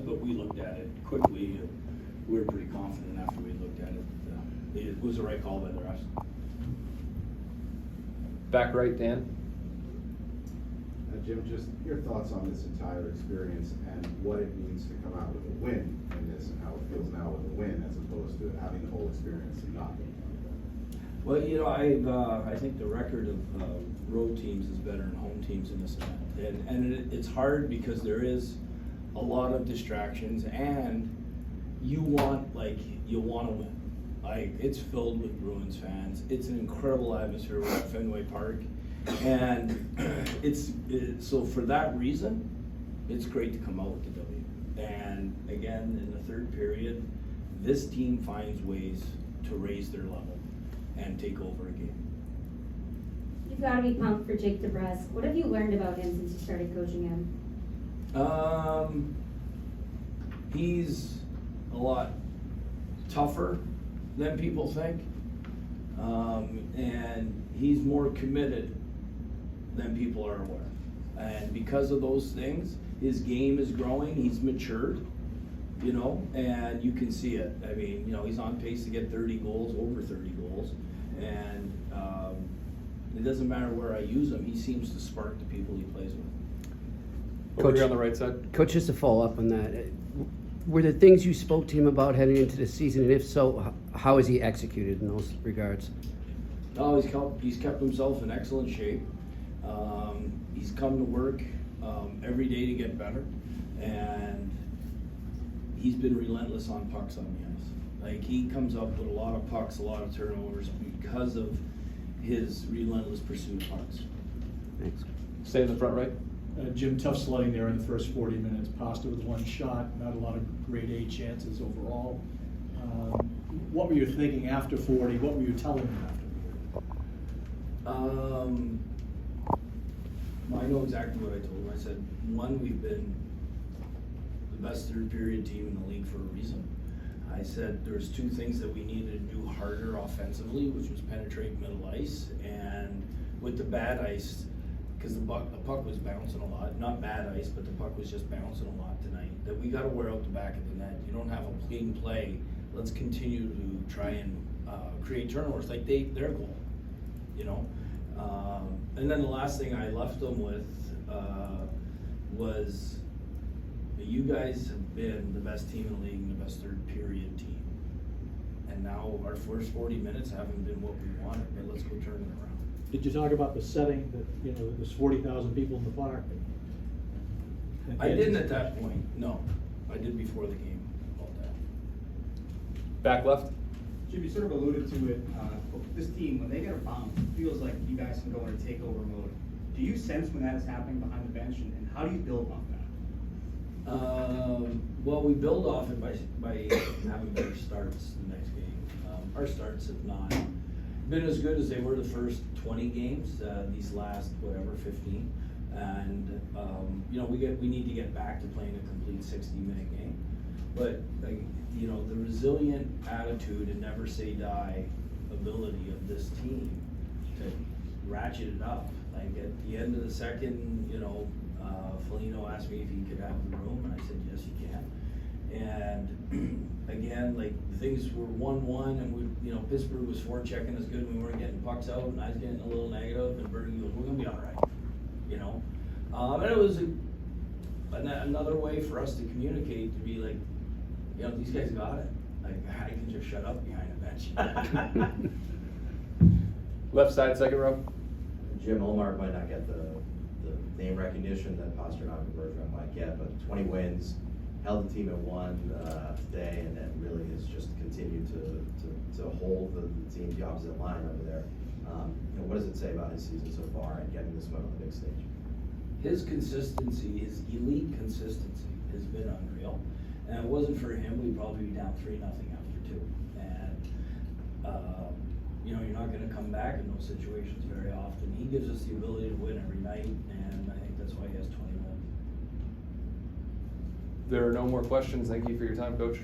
but we looked at it quickly. We were pretty confident after we looked at it. It was the right call by the refs. Back right, Dan. Jim, just your thoughts on this entire experience and what it means to come out with a win in this, and how it feels now with a win as opposed to having the whole experience and not being able to win. Well, I think the record of road teams is better than home teams in this event, and it's hard because there is a lot of distractions, and you want to win. It's filled with Bruins fans. It's an incredible atmosphere at Fenway Park. And so for that reason, it's great to come out with the W. And again, in the third period, this team finds ways to raise their level and take over a game. You've got to be pumped for Jake DeBrusk. What have you learned about him since you started coaching him? He's a lot tougher than people think. And he's more committed than people are aware. And because of those things, his game is growing, he's matured, and you can see it. I mean, he's on pace to get 30 goals, over 30 goals, and it doesn't matter where I use him, he seems to spark the people he plays with. Over here on the right side. Coach, just to follow up on that, were there things you spoke to him about heading into the season, and if so, how has he executed in those regards? Oh, he's kept himself in excellent shape. He's come to work every day to get better, and he's been relentless on pucks on the ice. He comes up with a lot of pucks, a lot of turnovers because of his relentless pursuit of pucks. Thanks. Stay in the front right. Jim, tough sledding there in the first 40 minutes. Pasta with one shot, not a lot of grade A chances overall. What were you thinking after 40? What were you telling him after 40? I know exactly what I told him. I said, one, we've been the best third period team in the league for a reason. I said there's two things that we needed to do harder offensively, which was penetrate middle ice, and with the bad ice, because the puck was bouncing a lot. Not bad ice, but the puck was just bouncing a lot tonight. That we got to wear out the back of the net. You don't have a clean play. Let's continue to try and create turnovers like their goal, And then the last thing I left them with was you guys have been the best team in the league and the best third period team. And now our first 40 minutes haven't been what we wanted, but let's go turn it around. Did you talk about the setting that there's 40,000 people in the park? I didn't at that point, no. I did before the game about that. Back left. Jim, you sort of alluded to it. This team, when they get a bounce, it feels like you guys can go into takeover mode. Do you sense when that is happening behind the bench, and how do you build off that? Well, we build off it by having better starts the next game. Our starts have not been as good as they were the first 20 games, these last, 15. And, we need to get back to playing a complete 60-minute game. But, the resilient attitude and never say die ability of this team to ratchet it up. At the end of the second, Foligno asked me if he could have the room, and I said, yes, you can. And again, things were 1-1, and Pittsburgh was forechecking us good, and we weren't getting pucks out, and I was getting a little negative, and Bergen goes, we're gonna be all right, And it was another way for us to communicate, to be these guys got it. I can just shut up behind the bench. Left side, second row. Jim, Omar might not get the name recognition that Pasternak and Bergeron might get, but 20 wins, held the team at one today, and then really has just continued to hold the team, the opposite line over there. What does it say about his season so far and getting this win on the big stage? His consistency, his elite consistency has been unreal. And if it wasn't for him, we'd probably be down 3-0 after 2. And, you're not going to come back in those situations very often. He gives us the ability to win every night, and I think that's why he has 20 wins. There are no more questions. Thank you for your time, Coach.